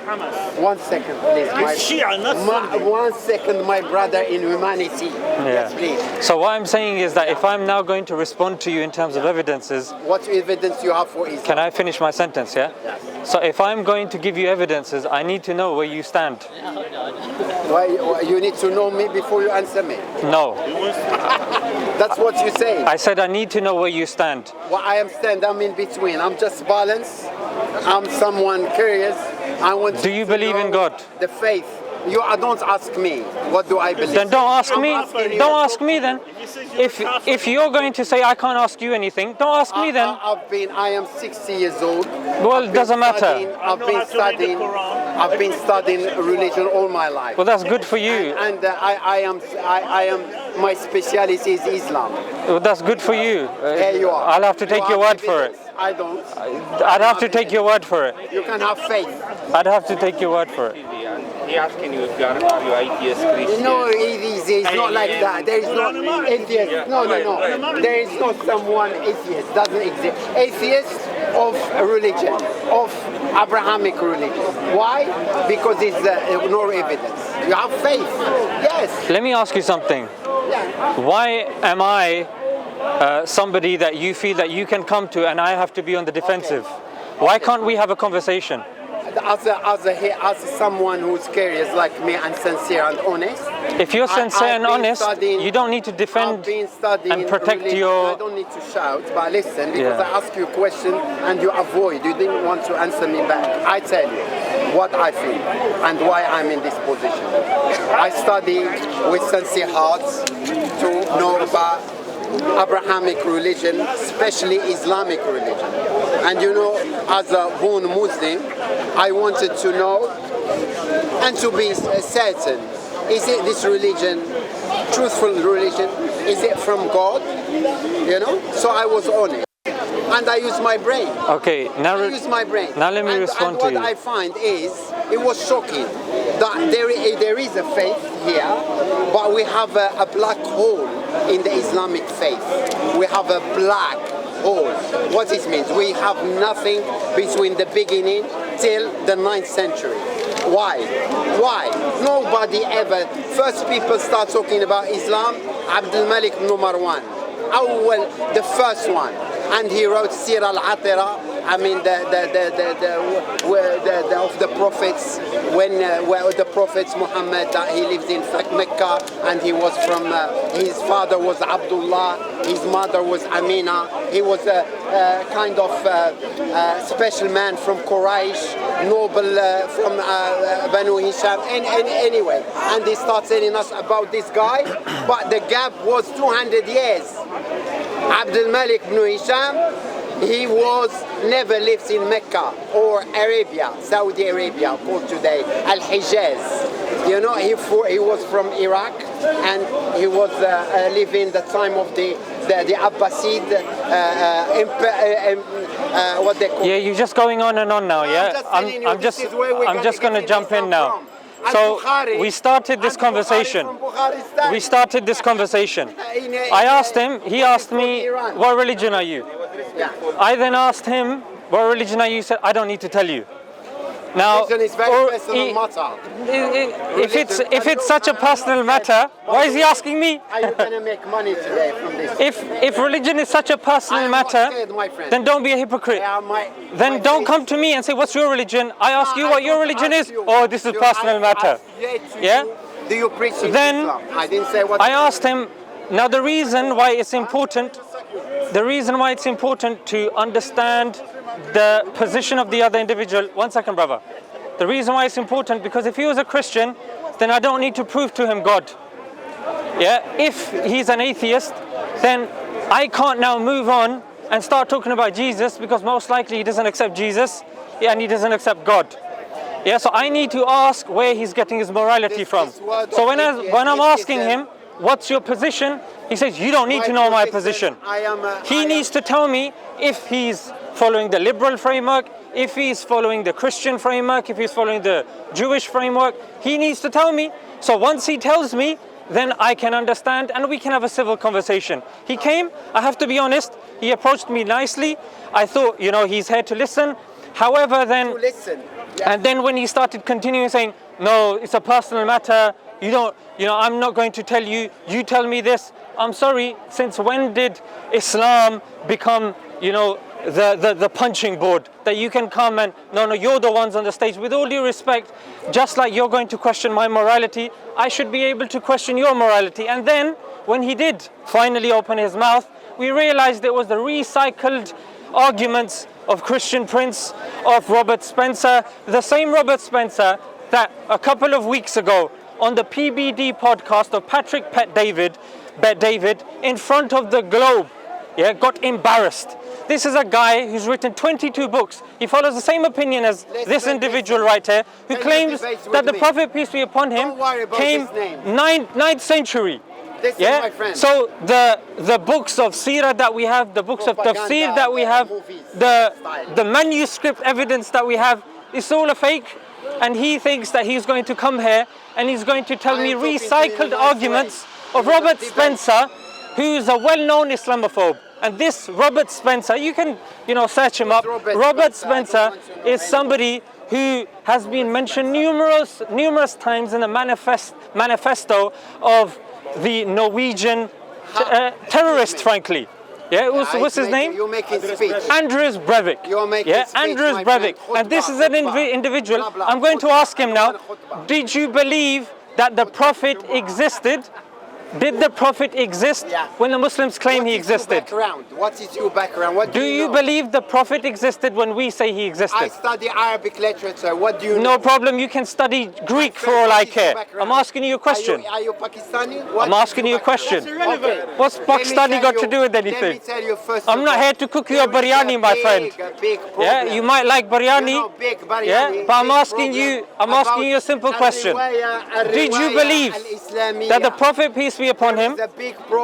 1 second, please. One second, my brother in humanity. Yes, please. So what I'm saying is that if I'm now going to respond to you in terms of evidences... What evidence you have for Islam? Can I finish my sentence, yeah? Yes. So if I'm going to give you evidences, I need to know where you stand. Why you need to know me before you answer me? No. That's what you say. I said I need to know where you stand. Well, I am I'm in between. I'm just balanced. I'm someone curious. I want. Do you believe in God? The faith. Don't ask me. What do I believe? Then don't ask me. Don't ask me then. If you're going to say I can't ask you anything, don't ask me then. I am 60 years old. Well, it doesn't matter. I've been studying religion all my life. Well, that's good for you. And I am. My specialty is Islam. Well, that's good for you. Here you are. I'll have to take your word for it. I don't. I'd have to take your word for it. You can have faith. I'd have to take your word for it. He asking you if you are atheist, Christian. No, it's not like that. There is no atheist. No. There is no someone atheist. Doesn't exist. Atheist of religion, of Abrahamic religion. Why? Because it's no evidence. You have faith. Yes. Let me ask you something. Yeah. Why am I somebody that you feel that you can come to and I have to be on the defensive? Okay. Why can't we have a conversation? As someone who's curious like me and sincere and honest. If you're sincere and honest, you don't need to defend and protect your... I don't need to shout, but listen, because I ask you a question and you avoid, you didn't want to answer me back. I tell you what I feel and why I'm in this position. I study with sincere hearts to know about Abrahamic religion, especially Islamic religion. And you know, as a born Muslim, I wanted to know and to be certain, is it this religion, truthful religion, is it from God? You know, so I was honest. And I used my brain. Okay, now I used my brain. Now let me respond to you. What I find is, it was shocking that there is a faith here, but we have a black hole in the Islamic faith. We have a black hole. What it means? We have nothing between the beginning till the 9th century. Why? Why? Nobody ever. First people start talking about Islam, Abdul Malik ibn Marwan. Well, the first one. And he wrote Sir al-Atira, I mean of the prophets, when the prophets Muhammad, he lived in Mecca, and he was from, his father was Abdullah, his mother was Amina, he was a kind of special man from Quraysh, noble from Banu Hisham, anyway, and he starts telling us about this guy, but the gap was 200 years. Abdul Malik ibn Hisham, he never lived in Mecca or Arabia, Saudi Arabia, called today Al-Hijaz. You know, he was from Iraq, and he was living the time of the Abbasid what they call. Yeah, you're just going on and on now. Yeah, I'm just going to jump in now. So we started this conversation. I asked him, he asked me, what religion are you? I then asked him, what religion are you? He said, I don't need to tell you. Now, religion is very personal matter. If it's such a personal matter, why is he asking me? Are you going to make money today from this? If religion is such a personal matter, then don't be a hypocrite. Then don't come to me and say, what's your religion? I ask you what your religion is. Oh, this is a personal matter. Yeah? Do you preach Islam? Then I didn't say what. I asked him, now the reason why it's important to understand the position of the other individual. 1 second, brother. The reason why it's important, because if he was a Christian, then I don't need to prove to him God. Yeah? If he's an atheist, then I can't now move on and start talking about Jesus, because most likely he doesn't accept Jesus, and he doesn't accept God. Yeah, so I need to ask where he's getting his morality from. So when I'm asking him, what's your position? He says, you don't need to know my position. He needs to tell me if he's following the liberal framework, if he's following the Christian framework, if he's following the Jewish framework. He needs to tell me. So once he tells me, then I can understand and we can have a civil conversation. He came, I have to be honest, he approached me nicely. I thought, you know, he's here to listen. However, then... To listen. And then when he started continuing saying, no, it's a personal matter, I'm not going to tell you, you tell me this. I'm sorry, since when did Islam become, the punching board that you can come and, no, you're the ones on the stage. With all due respect, just like you're going to question my morality, I should be able to question your morality. And then when he did finally open his mouth, we realized it was the recycled arguments of Christian Prince, of Robert Spencer, the same Robert Spencer that a couple of weeks ago on the PBD podcast of Patrick Bet David, in front of the Globe, got embarrassed. This is a guy who's written 22 books. He follows the same opinion as this individual right here, who claims that the Prophet, peace be upon him, came 9th century. My friend. So the books of Seerah that we have, the books of Tafsir that we have, the manuscript evidence that we have, it's all a fake. And he thinks that he's going to come here and he's going to tell me recycled arguments of Robert Spencer, who's a well-known Islamophobe. And this Robert Spencer, you can search him up. Robert Spencer is somebody who has been mentioned numerous times in the manifesto of the Norwegian terrorist, frankly. What's his name? You're making speech. Anders Breivik. Anders Breivik. And this is an individual. I'm going to ask him now, did you believe that the Prophet existed? Did the Prophet exist when the Muslims claim he existed? What is your background? What do you believe the Prophet existed when we say he existed? I study Arabic literature. What do you know? No problem. You can study Greek for all I care. I'm asking you a question. Are you Pakistani? I'm asking you a question. What's Pakistani got to do with anything? Let me tell you first. I'm not here to cook you a biryani, my friend. You might like biryani. But I'm asking you a simple question. Did you believe that the Prophet, peace be upon him,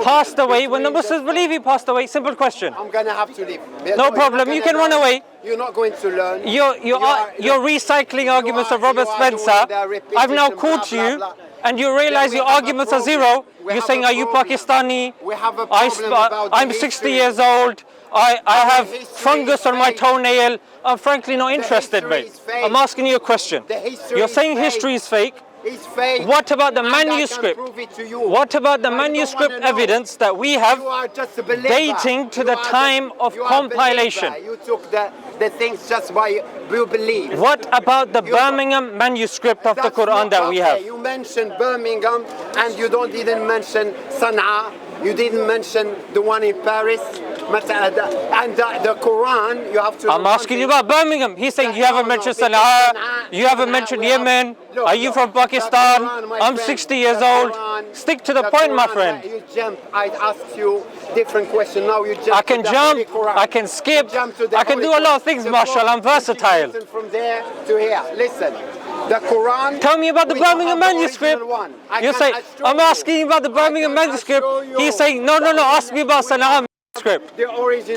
passed away when the Muslims believe he passed away? Simple question. I'm gonna have to leave. No problem. You can run away. You're not going to learn. You're recycling arguments of Robert Spencer. I've now caught you, and you realize your arguments are zero. You're saying, are you Pakistani? I'm 60 years old. I have fungus on my toenail. I'm frankly not interested, mate. I'm asking you a question. You're saying history is fake. It's fake. What about the manuscript? What about the manuscript evidence that we have dating to the time of compilation? You took the things just by you believe. What about the Birmingham manuscript of the Quran that we have? You mentioned Birmingham and you didn't mention Sana'a. You didn't mention the one in Paris. And the Quran, you have to... I'm asking you about Birmingham. He's saying you haven't mentioned Sana'a, you haven't mentioned Yemen. Are you from Pakistan? I'm 60 years old. Stick to the point, my friend. You jump. I asked you different question. Now you jump. I can jump, I can skip, I can do a lot of things, Marshall. I'm versatile. From there to here. Listen. The Quran. Tell me about the Birmingham manuscript. You say, I'm asking you about the Birmingham manuscript. He's saying, no, ask me about Sana'a manuscript.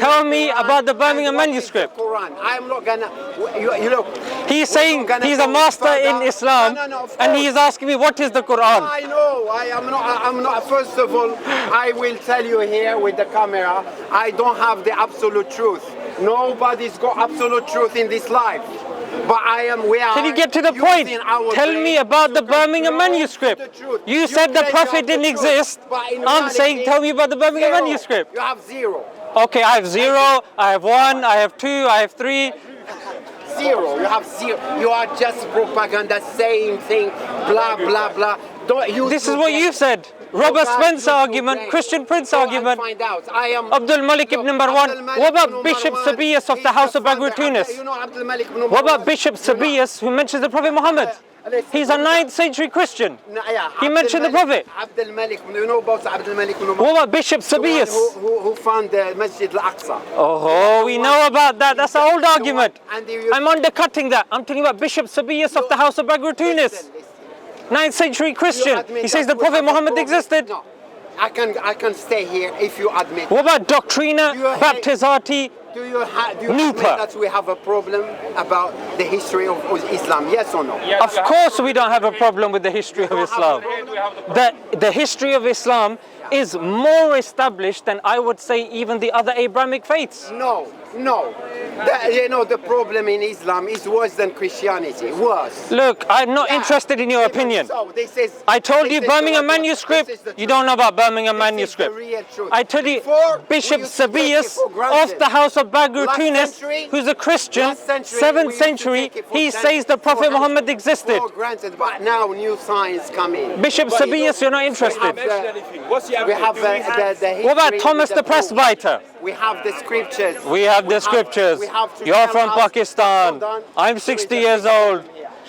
Tell me about the Birmingham manuscript. I'm not gonna. You look. He's saying he's a master in Islam, and he is asking me what is the Quran. I know. I'm not. First of all, I will tell you here with the camera. I don't have the absolute truth. Nobody's got absolute truth in this life. But can you get to the point? Tell me about the Birmingham manuscript. You said the Prophet didn't exist. I'm saying tell me about the Birmingham manuscript. You have zero. Okay, I have 0, I have 1, I have 2, I have 3. Zero. You have zero. You are just propaganda saying thing, blah, blah, blah. This is what you said. Robert Spencer argument, Christian Prince argument, Abdul Malik ibn Marwan. What about Bishop Sabius of the House of Baghdad, Tunis? What about Bishop Sabius who mentions the Prophet Muhammad? He's a 9th century Christian. He mentioned the Prophet. What about Bishop Sabius? Who found the Masjid al-Aqsa? Oh, we know about that. That's an old argument. I'm undercutting that. I'm talking about Bishop Sabius of the House of Baghdad, Tunis. 9th century Christian. He says the Prophet Muhammad existed. No, I can stay here if you admit. What about Doctrina Baptizati? Do you admit that we have a problem about the history of Islam? Yes or no? Of course we don't have a problem with the history of Islam. The history of Islam is more established than, I would say, even the other Abrahamic faiths. No. The problem in Islam is worse than Christianity. Worse. Look, I'm not interested in your opinion. So this is. I told you Birmingham manuscript. You don't know about Birmingham manuscript. I told you Bishop Sabius of the house of Bagur, Tunis, who's a Christian, 7th century, he says the Prophet Muhammad existed. Granted, but now new science come in. Bishop Sabius, you're not interested. We have the What about Thomas the Presbyter? We have the scriptures. We have the scriptures. You're from Pakistan. I'm 60 years old.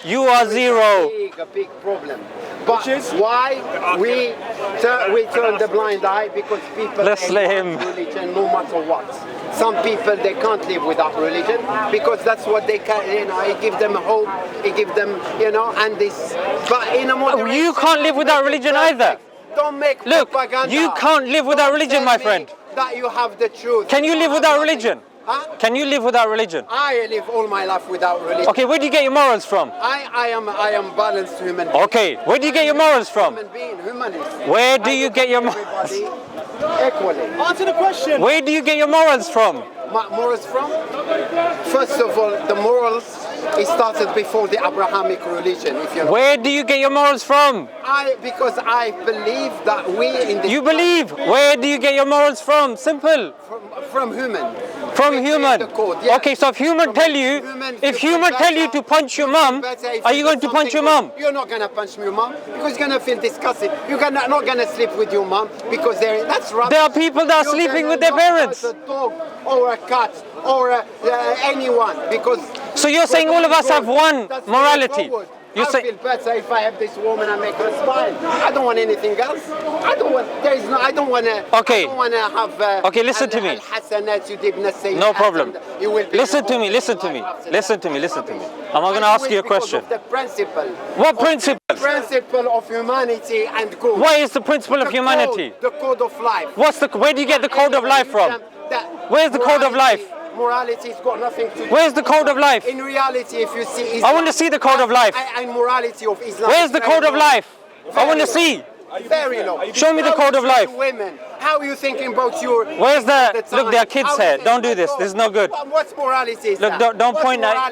You are zero. A big problem. But why we turn the blind eye? Because people Let's let him. Religion no matter what. Some people, they can't live without religion because that's what they can, it gives them hope, it gives them, and this. But in a moderation, You can't live without religion either. Don't make Look, propaganda. you can't live without religion, my friend. That you have the truth. Can you live without religion? Huh? Can you live without religion? I live all my life without religion. Okay, where do you get your morals from? I am balanced human being. Okay, where do you get your morals from? Human being, humanist. Where do you get your morals? Equally. Answer the question. Where do you get your morals from? Morals from? First of all, the morals, it started before the Abrahamic religion. If you know. Where do you get your morals from? Because I believe that we in the. You believe? Where do you get your morals from? Simple. From human. From We human. create the code, yeah. Okay, so if human tell you, to punch your mum, are you going to punch your mum? You're not going to punch your mum because you're going to feel disgusted. You're not going to sleep with your mum because that's rubbish. There are people that are sleeping with their parents. A dog or a cat or anyone because. So you're saying all of us have one morality? I feel better if I have this woman and make her smile. I don't want anything else. I don't want to. Okay. I don't want to have. Okay, listen to me. No problem. Listen to me. I'm not going to ask you a question. The principle. What principle? The principle of humanity and good. What is the principle of humanity? The code of life. Where do you get the code of life from? Where's the code of life? Morality has got nothing to do. Where's the code of life? In reality, if you see Islam, I want to see the code of life. And morality of Islam. Where's the code of life? I want to see. Very low. Show me the code of life. Women. How are you thinking about your? Where's look, there are kids here. Don't do this. This is no good. What's morality? Look, don't point at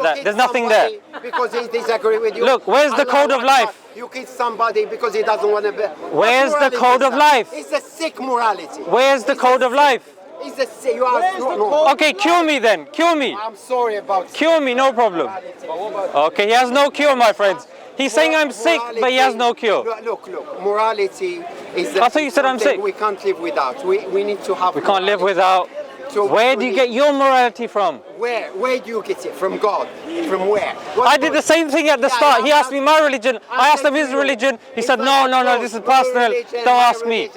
that. There's nothing there. Because he disagree with you. Look, where's the code of life? You kiss somebody because he doesn't want to be. Where's the code of life? It's a sick morality. Where's the code of life? It's a sick. You are no. Okay, cure me then. Cure me. I'm sorry about. Cure me, no problem. Okay, he has no cure, my friends. He's saying I'm sick, but he has no cure. Look. Morality is. I thought you said I'm sick. We can't live without. We need to have. We can't live without. So where do you get your morality from? Where do you get it? From God? From where? I did the same thing at the start. He asked me my religion. I asked him his religion. He said, no, this is personal. Don't ask me.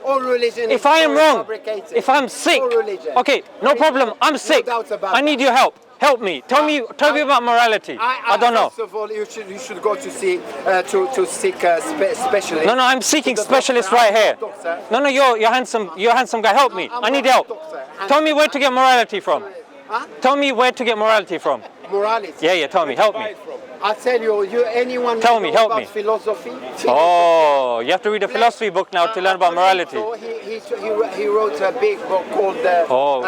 All religion. If I am wrong, if I'm sick, okay, no problem. I'm sick. I need your help. Help me. Tell me about morality. I don't know. First of all, you should go to see to seek a specialist. No, I'm seeking specialist right here. No, you're handsome. You're a handsome guy. Help me. I need help. Tell me where to get morality from. Tell me where to get morality from. Morality. Yeah. Tell me. Help me. I tell you, anyone tell me, help about me. Philosophy? Oh, you have to read a philosophy book now to learn about morality. So he wrote a big book called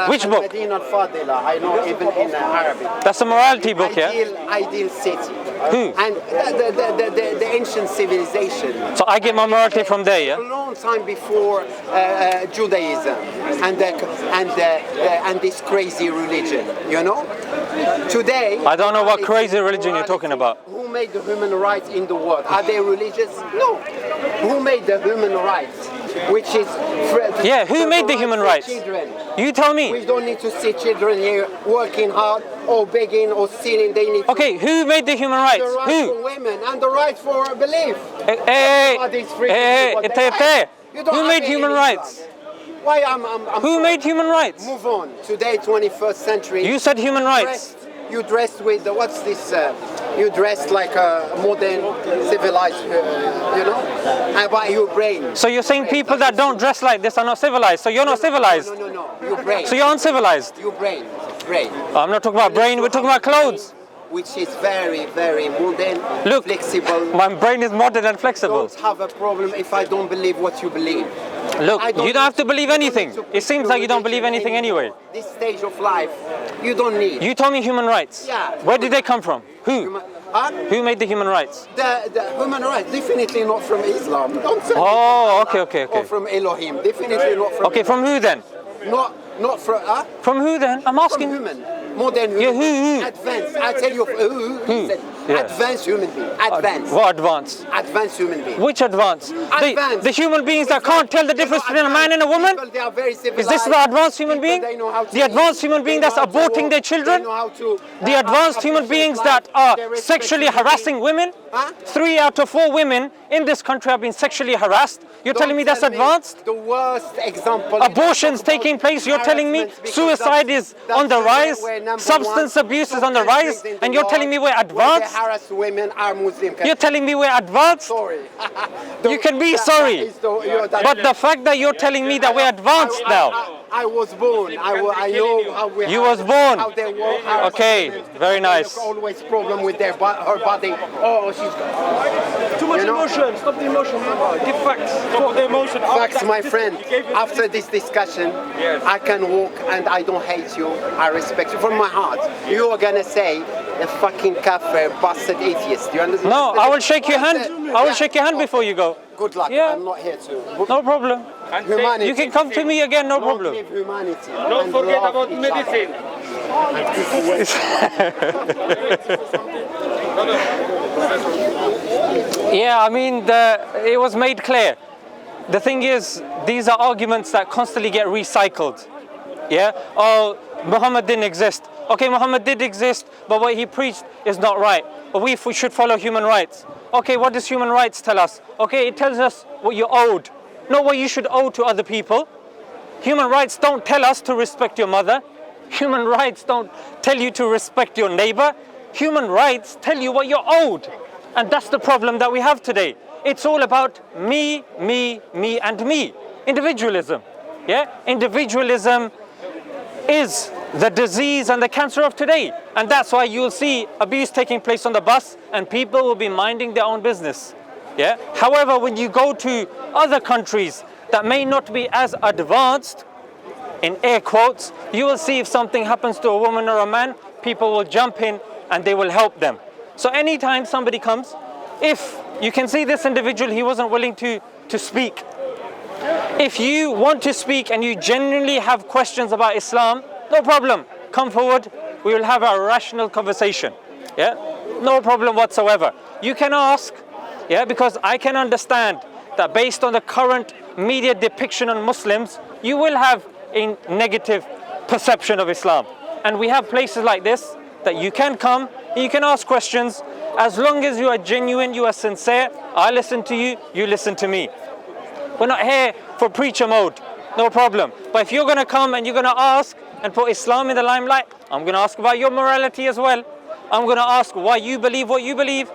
which book? Medina al-Fadila. I know even in Arabic. That's a morality book, yeah? Ideal city. Who? And the ancient civilization. So I get my morality from there, yeah? A long time before Judaism and this crazy religion, you know? Today, I don't know what crazy religion you're talking about. Who made the human rights in the world? Are they religious? No. Who made the human rights? Which is who made the human rights? Children. You tell me. We don't need to see children here working hard or begging or stealing. They need. Okay, who made the human rights? The right for women and the right for belief. Who made human rights? Why Who made human rights? Move on. Today, 21st century. You said human rights. You dressed with what's this? You dressed like a modern, civilized, you know, about your brain. So you're saying people that don't dress like this are not civilized. So you're not civilized. No. Your brain. So you're uncivilized. Your brain. I'm not talking about brain. We're talking about clothes. which is very, very modern, Look, flexible. my brain is modern and flexible. Don't have a problem if I don't believe what you believe. Look, I you don't have to believe anything. need to It seems like you don't believe religion anything anyway. This stage of life, you don't need. You told me human rights. Yeah. Where did they come from? Who? Huh? Who made the human rights? The human rights, definitely not from Islam. Don't say Oh, from okay. Or from Elohim, definitely not from. Okay, from who then? Not from. From who then? I'm From asking. human, modern human. Yeah, who? Advanced. I tell you, who? Yeah. Advanced human being. Advanced. What advance? Advanced human being. Which advance? Advanced. The human beings that can't tell the difference between a man and a woman? People, they are very civilized. Is this the advanced human People, being? they know how to The advanced human being they that's know how to aborting walk, their children? They know how to, The advanced human appreciate beings life, that are they respect sexually human harassing beings. women? Huh? 3 out of 4 women in this country have been sexually harassed. You're Don't telling me that's tell advanced? The worst example. Abortions taking place, you're telling me harassment, because suicide is that's on the rise, where number substance one, abuse is some on the countries rise, in and the you're world telling me we're where advanced? They harass women are Muslim countries. You're telling me we're advanced? Sorry. You can be sorry. But the fact that you're telling me that we're advanced now. I was born. I know how we. You was born. How they walk. How Okay, very nice. Look, always problem with their her body. Oh, she's Too much You know? emotion. Stop the emotion. Give facts. Stop the emotion. facts, my friend. After this discussion, I can walk and I don't hate you. I respect you from my heart. You are gonna say a fucking kafir, bastard atheist. Do you understand? No, I will shake your hand. I will shake your hand before you go. Good luck. Yeah. I'm not here to. No problem. Humanity. You can come to me again, no Long problem. live humanity. Don't and forget love about each medicine. Yeah, I mean, it was made clear. The thing is, these are arguments that constantly get recycled. Yeah? Oh, Muhammad didn't exist. Okay, Muhammad did exist, but what he preached is not right. But we should follow human rights. Okay, what does human rights tell us? Okay, it tells us what you're owed, not what you should owe to other people. Human rights don't tell us to respect your mother. Human rights don't tell you to respect your neighbor. Human rights tell you what you're owed. And that's the problem that we have today. It's all about me, me, me, and me. Individualism. Yeah? Individualism is the disease and the cancer of today. And that's why you'll see abuse taking place on the bus and people will be minding their own business. Yeah? However, when you go to other countries that may not be as advanced, in air quotes, you will see if something happens to a woman or a man, people will jump in and they will help them. So anytime somebody comes, if you can see this individual, he wasn't willing to speak. If you want to speak and you genuinely have questions about Islam, no problem. Come forward, we will have a rational conversation. Yeah? No problem whatsoever. You can ask, yeah, because I can understand that based on the current media depiction on Muslims, you will have a negative perception of Islam. And we have places like this that you can come, you can ask questions. As long as you are genuine, you are sincere, I listen to you, you listen to me. We're not here for preacher mode, no problem. But if you're going to come and you're going to ask and put Islam in the limelight, I'm going to ask about your morality as well. I'm going to ask why you believe what you believe.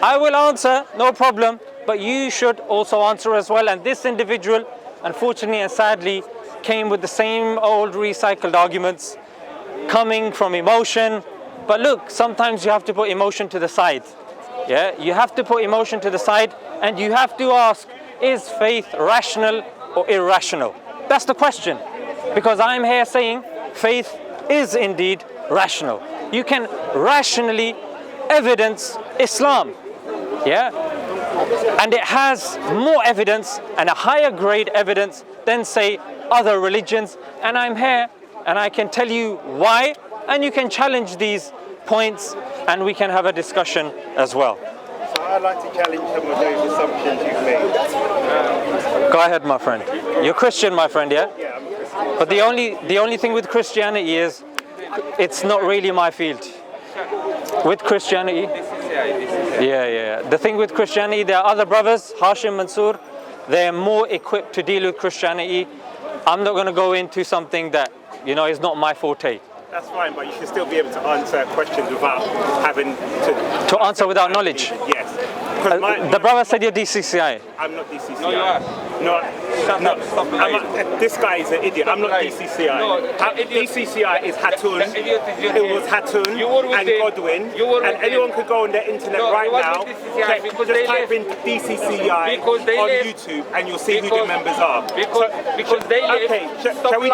I will answer, no problem, but you should also answer as well. And this individual, unfortunately and sadly, came with the same old recycled arguments, coming from emotion. But look, sometimes you have to put emotion to the side. Yeah, you have to put emotion to the side and you have to ask, is faith rational or irrational? That's the question. Because I'm here saying faith is indeed rational. You can rationally evidence Islam. Yeah? And it has more evidence and a higher grade evidence than, say, other religions. And I'm here and I can tell you why, and you can challenge these points and we can have a discussion as well. So I'd like to challenge some of those assumptions you've made. Go ahead, my friend. You're Christian, my friend, yeah? Yeah, I'm a Christian. But the only thing with Christianity is it's not really my field. With Christianity, yeah. The thing with Christianity, there are other brothers, Hashim, Mansoor, they're more equipped to deal with Christianity. I'm not going to go into something that, is not my forte. That's fine, but you should still be able to answer questions without having to answer without knowledge. Yes. 'Cause The brother said you're DCCI. I'm not DCCI. No, you are. No, Shut no. up, stop lying. This guy is an idiot. I'm not lying. DCCI. No, DCCI is Hatun. The idiot is your It name. was Hatun You were with and them. Godwin. You were And with anyone them. could go on the internet No, right you were now. with DCCI because Just they type left. in DCCI Because they on left. YouTube and you'll see who the Because- members are. because they left. Okay, Stop shall we